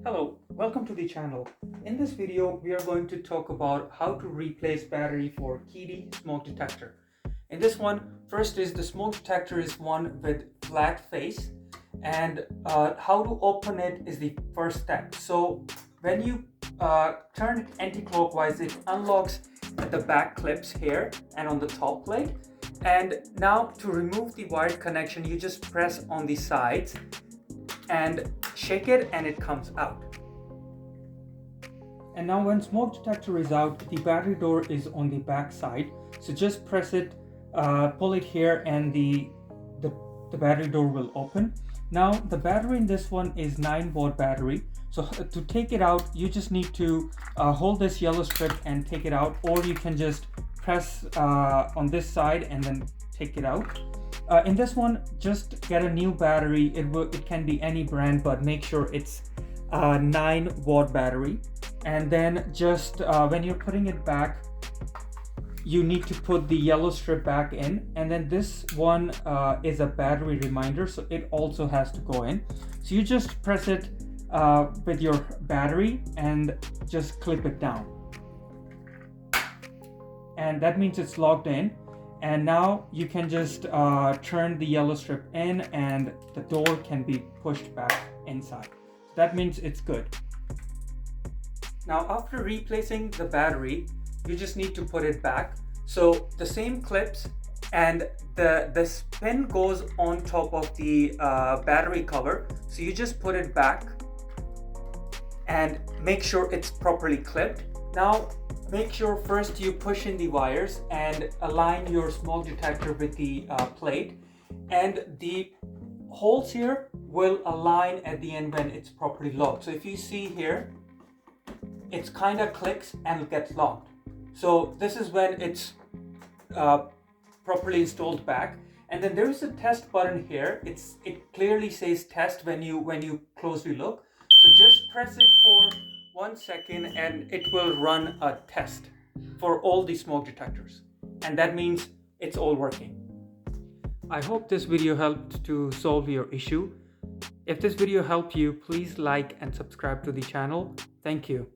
Hello, welcome to the channel. In this video, we are going to talk about how to replace battery for Kidde Smoke Detector. In this one, first is the smoke detector is one with flat face, and how to open it is the first step. So when you turn it anti-clockwise, it unlocks at the back clips here and on the top plate. And now to remove the wired connection, you just press on the sides and shake it and it comes out. And now when smoke detector is out, the battery door is on the back side. So just press it, pull it here, and the battery door will open. Now the battery in this one is 9-watt battery. So to take it out, you just need to hold this yellow strip and take it out, or you can just press on this side and then take it out. In this one, just get a new battery. It can be any brand, but make sure it's a 9-watt battery. And then just when you're putting it back, you need to put the yellow strip back in. And then this one is a battery reminder, so it also has to go in. So you just press it with your battery and just clip it down. And that means it's locked in. And now you can just turn the yellow strip in and the door can be pushed back inside. That means it's good. Now after replacing the battery, you just need to put it back. So the same clips and the pin goes on top of the battery cover. So you just put it back and make sure it's properly clipped. Now make sure first you push in the wires and align your smoke detector with the plate, and the holes here will align at the end when it's properly locked. So if you see here, it's kind of clicks and gets locked. So this is when it's properly installed back. And then there is a test button here. It clearly says test when you closely look. So just press it for 1 second and it will run a test for all the smoke detectors. And that means it's all working. I hope this video helped to solve your issue. If this video helped you, please like and subscribe to the channel. Thank you.